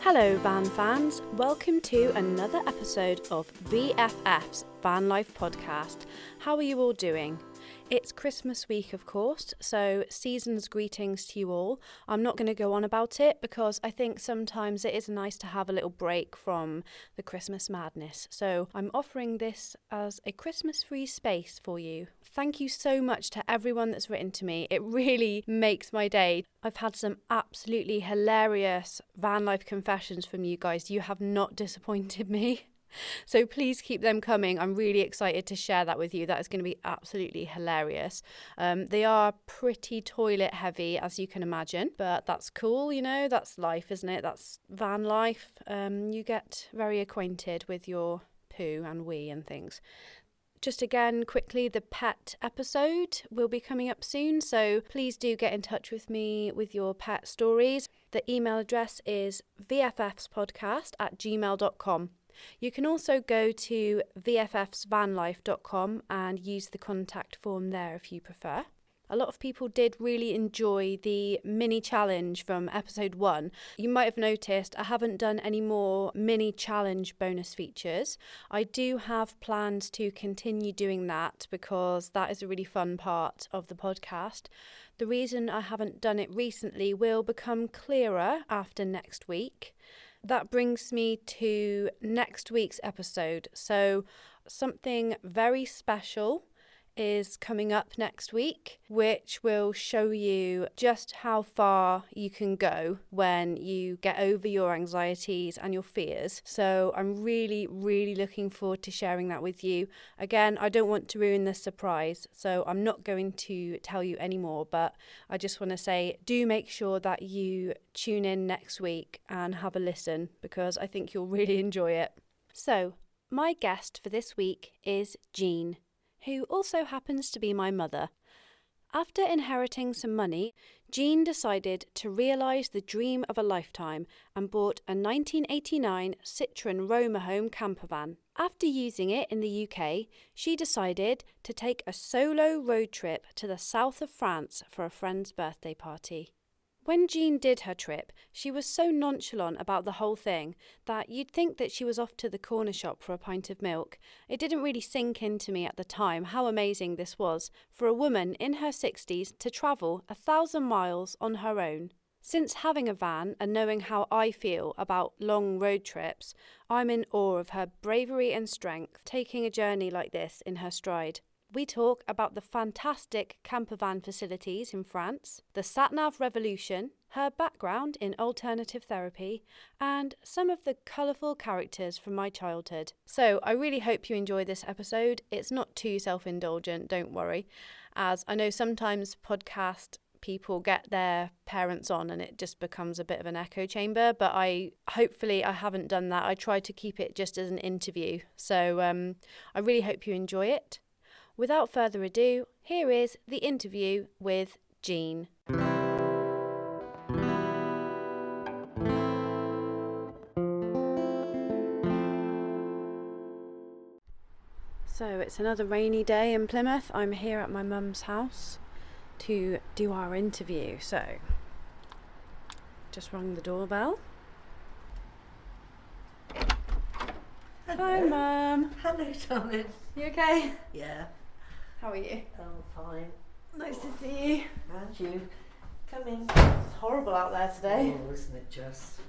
Hello van fans, welcome to another episode of VFFs Vanlife podcast. How are you all doing? It's Christmas week, of course, so season's greetings to you all. I'm not going to go on about it because I think sometimes it is nice to have a little break from the Christmas madness. So I'm offering this as a Christmas-free space for you. Thank you so much to everyone that's written to me. It really makes my day. I've had some absolutely hilarious van life confessions from you guys. You have not disappointed me. So please keep them coming. I'm really excited to share that with you. That is going to be absolutely hilarious. They are pretty toilet heavy, as you can imagine, but that's cool, you know, that's life, isn't it? That's van life. You get very acquainted with your poo and wee and things. Just again, quickly, the pet episode will be coming up soon, so please do get in touch with me with your pet stories. The email address is vffspodcast@gmail.com. You can also go to vffsvanlife.com and use the contact form there if you prefer. A lot of people did really enjoy the mini challenge from episode 1. You might have noticed I haven't done any more mini challenge bonus features. I do have plans to continue doing that because that is a really fun part of the podcast. The reason I haven't done it recently will become clearer after next week. That brings me to next week's episode. So something very special is coming up next week, which will show you just how far you can go when you get over your anxieties and your fears. So I'm really looking forward to sharing that with you. Again, I don't want to ruin the surprise, so I'm not going to tell you anymore, but I just want to say do make sure that you tune in next week and have a listen because I think you'll really enjoy it. So my guest for this week is Jean, who also happens to be my mother. After inheriting some money, Jean decided to realise the dream of a lifetime and bought a 1989 Citroen Romahome campervan. After using it in the UK, she decided to take a solo road trip to the south of France for a friend's birthday party. When Jean did her trip, she was so nonchalant about the whole thing that you'd think that she was off to the corner shop for a pint of milk. It didn't really sink into me at the time how amazing this was for a woman in her 60s to travel 1,000 miles on her own. Since having a van and knowing how I feel about long road trips, I'm in awe of her bravery and strength taking a journey like this in her stride. We talk about the fantastic campervan facilities in France, the satnav revolution, her background in alternative therapy, and some of the colourful characters from my childhood. So I really hope you enjoy this episode. It's not too self-indulgent, don't worry, as I know sometimes podcast people get their parents on and it just becomes a bit of an echo chamber, but hopefully I haven't done that. I tried to keep it just as an interview. So I really hope you enjoy it. Without further ado, here is the interview with Jean. So it's another rainy day in Plymouth. I'm here at my mum's house to do our interview. So, just rung the doorbell. Hello. Hi, Mum. Hello, darling. You okay? Yeah. How are you? I'm fine. Nice to see you. And you? Come in. It's horrible out there today. Oh, isn't it just?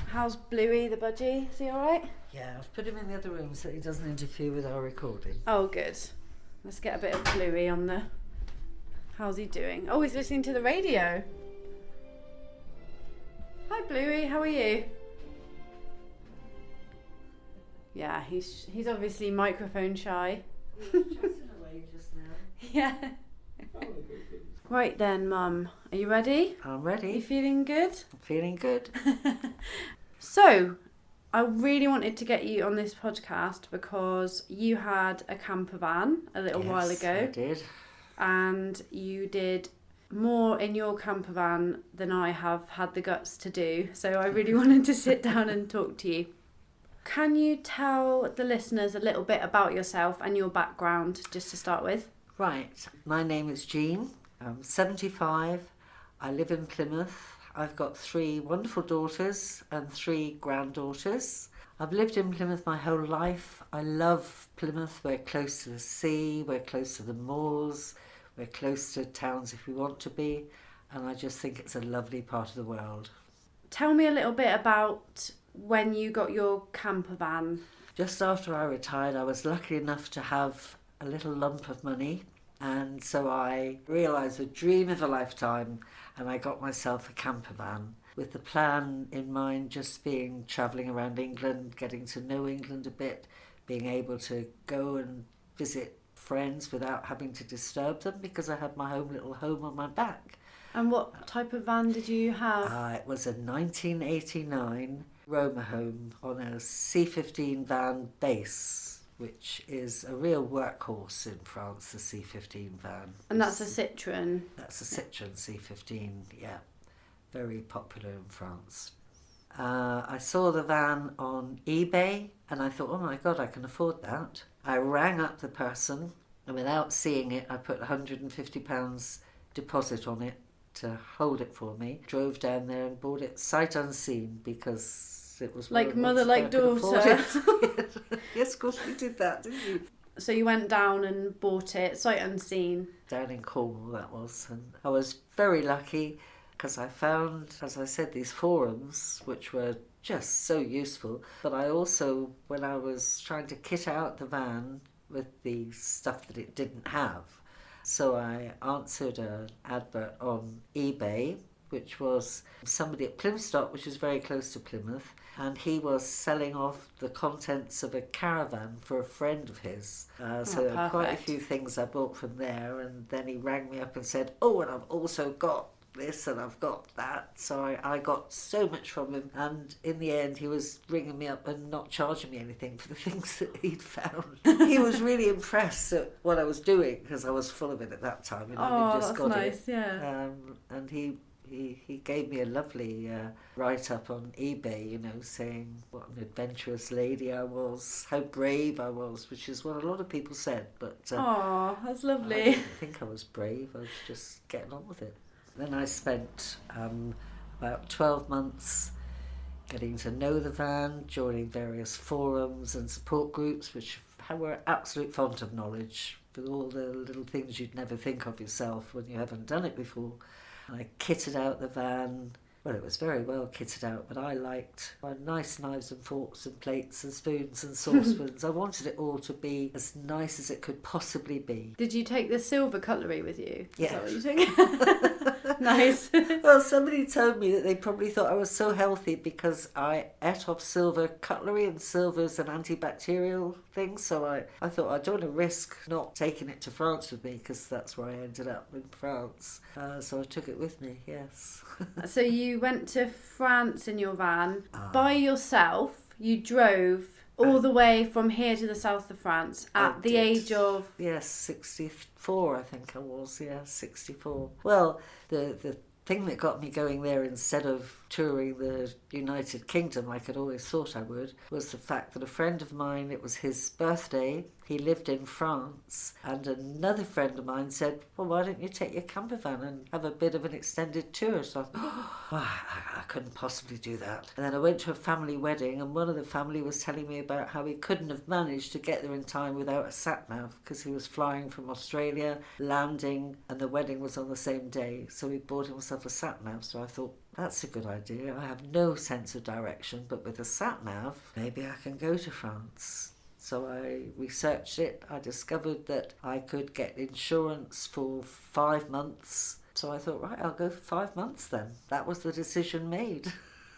How's Bluey the budgie? Is he alright? Yeah, I've put him in the other room so he doesn't interfere with our recording. Oh, good. Let's get a bit of Bluey on the... How's he doing? Oh, he's listening to the radio. Hi, Bluey. How are you? Yeah, he's obviously microphone shy. He was chatting away just now. Yeah. Right then, Mum. Are you ready? I'm Are you ready. feeling good? I'm feeling good. So, I really wanted to get you on this podcast because you had a camper van a little while ago. I did. And you did more in your camper van than I have had the guts to do. So I really wanted to sit down and talk to you. Can you tell the listeners a little bit about yourself and your background, just to start with? Right. My name is Jean. I'm 75. I live in Plymouth. I've got 3 wonderful daughters and 3 granddaughters. I've lived in Plymouth my whole life. I love Plymouth. We're close to the sea, we're close to the moors, we're close to towns if we want to be, and I just think it's a lovely part of the world. Tell me a little bit about when you got your camper van. Just after I retired, I was lucky enough to have a little lump of money, and so I realised a dream of a lifetime, and I got myself a camper van with the plan in mind just being travelling around England, getting to know England a bit, being able to go and visit friends without having to disturb them because I had my own little home on my back. And what type of van did you have? It was a 1989 Romahome on a C15 van base, which is a real workhorse in France, the C15 van. And that's a Citroen? That's a Citroen C15, yeah. Very popular in France. I saw the van on eBay and I thought, oh my God, I can afford that. I rang up the person and without seeing it, I put £150 deposit on it to hold it for me. Drove down there and bought it sight unseen because it was like mother, like daughter. Yes, of course you did that, didn't you? So you went down and bought it sight unseen? Down in Cornwall, that was. And I was very lucky because I found, as I said, these forums which were just so useful. But I also, when I was trying to kit out the van with the stuff that it didn't have, so I answered an advert on eBay, which was somebody at Plymstock, which is very close to Plymouth, and he was selling off the contents of a caravan for a friend of his. So perfect. Quite a few things I bought from there, and then he rang me up and said, oh, and I've also got this and I've got that. So I got so much from him, and in the end he was ringing me up and not charging me anything for the things that he'd found. He was really impressed at what I was doing because I was full of it at that time and I'd just got nice, it. Yeah. And he gave me a lovely write-up on eBay, you know, saying what an adventurous lady I was, how brave I was, which is what a lot of people said, but That's lovely. I didn't think I was brave. I was just getting on with it. Then I spent about 12 months getting to know the van, joining various forums and support groups, which were absolute font of knowledge, with all the little things you'd never think of yourself when you haven't done it before. And I kitted out the van. Well, it was very well kitted out, but I liked my nice knives and forks and plates and spoons and saucepans. I wanted it all to be as nice as it could possibly be. Did you take the silver cutlery with you? Yeah. Is that what you took? Nice. Well, somebody told me that they probably thought I was so healthy because I ate off silver cutlery, and silver's an antibacterial thing, so I thought I don't want to risk not taking it to France with me because that's where I ended up, in France. So I took it with me, yes. So you went to France in your van by yourself. You drove all the way from here to the south of France at the age of... Yes, 64 I think I was, 64. Well, the thing that got me going there instead of touring the United Kingdom like I'd always thought I would was the fact that a friend of mine, it was his birthday, he lived in France, and another friend of mine said, well, why don't you take your camper van and have a bit of an extended tour? So I thought, I couldn't possibly do that. And then I went to a family wedding, and one of the family was telling me about how he couldn't have managed to get there in time without a satnav because he was flying from Australia, landing, and the wedding was on the same day. So he bought himself a satnav. So I thought, that's a good idea. I have no sense of direction, but with a satnav, maybe I can go to France. So I researched it. I discovered that I could get insurance for 5 months. So I thought, right, I'll go for 5 months then. That was the decision made.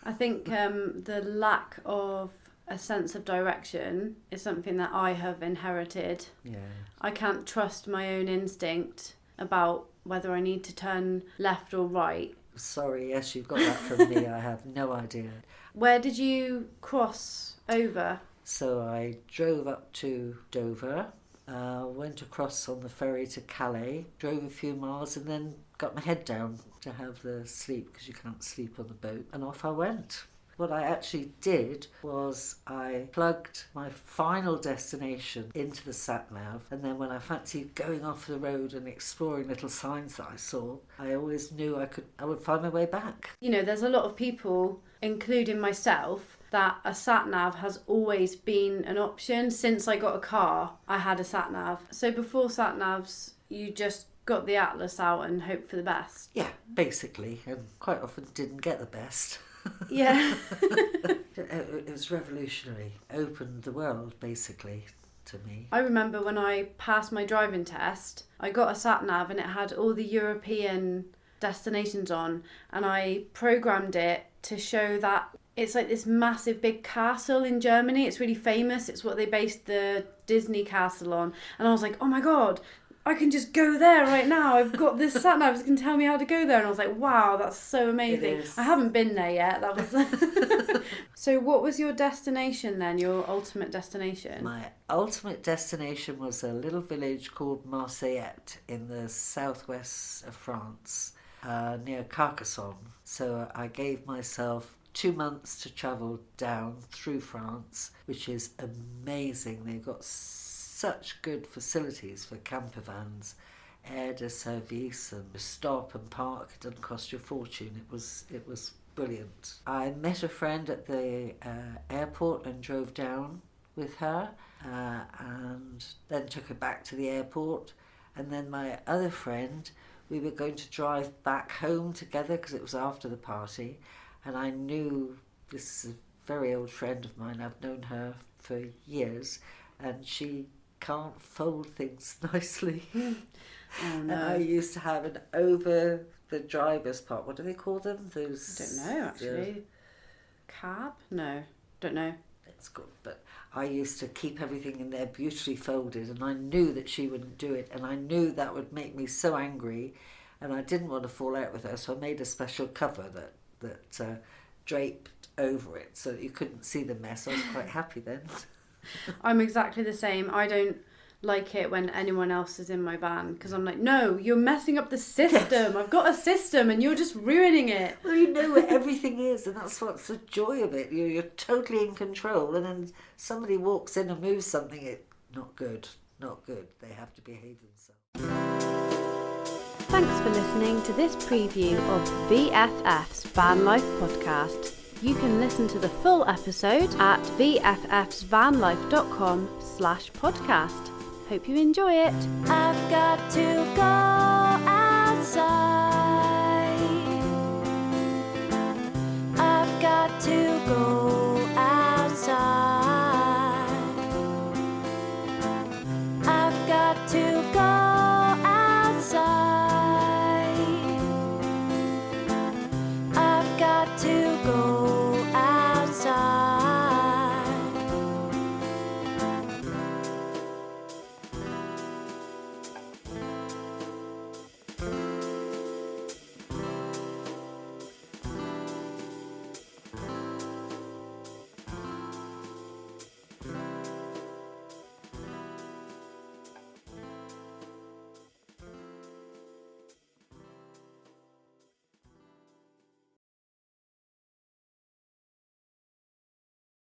I think the lack of a sense of direction is something that I have inherited. Yeah. I can't trust my own instinct about whether I need to turn left or right. Sorry, yes, you've got that from me. I have no idea. Where did you cross over? So I drove up to Dover, went across on the ferry to Calais, drove a few miles and then got my head down to have the sleep because you can't sleep on the boat, and off I went. What I actually did was I plugged my final destination into the satnav, and then when I fancied going off the road and exploring little signs that I saw, I always knew I would find my way back. You know, there's a lot of people, including myself, that a sat-nav has always been an option. Since I got a car, I had a sat-nav. So before sat-navs, you just got the atlas out and hoped for the best. Yeah, basically, and quite often didn't get the best. Yeah. It was revolutionary, opened the world basically to me. I remember when I passed my driving test, I got a sat-nav and it had all the European destinations on, and I programmed it to show that it's like this massive big castle in Germany. It's really famous. It's what they based the Disney castle on. And I was like, oh my God, I can just go there right now. I've got this sat-nav. It's going to tell me how to go there. And I was like, wow, that's so amazing. I haven't been there yet. That was. So what was your destination then, your ultimate destination? My ultimate destination was a little village called Marseillette in the southwest of France, near Carcassonne. So I gave myself 2 months to travel down through France, which is amazing. They've got such good facilities for campervans, air de service, and stop and park. It doesn't cost you a fortune. It was brilliant. I met a friend at the airport and drove down with her, and then took her back to the airport. And then my other friend, we were going to drive back home together because it was after the party. And I knew this is a very old friend of mine. I've known her for years, and she can't fold things nicely. Oh, no. And I used to have an over the driver's part. What do they call them? Those. I don't know, actually. Cab? No, don't know. It's good, but I used to keep everything in there beautifully folded, and I knew that she wouldn't do it, and I knew that would make me so angry, and I didn't want to fall out with her, so I made a special cover that draped over it so that you couldn't see the mess. I was quite happy then. I'm exactly the same. I don't like it when anyone else is in my van because I'm like, no, you're messing up the system. Yes. I've got a system and you're just ruining it. Well, you know where everything is, and that's what's the joy of it. You're totally in control, and then somebody walks in and moves something. Not good. They have to behave themselves. Thanks for listening to this preview of VFF's Vanlife podcast. You can listen to the full episode at vffsvanlife.com/podcast. Hope you enjoy it. I've got to go outside.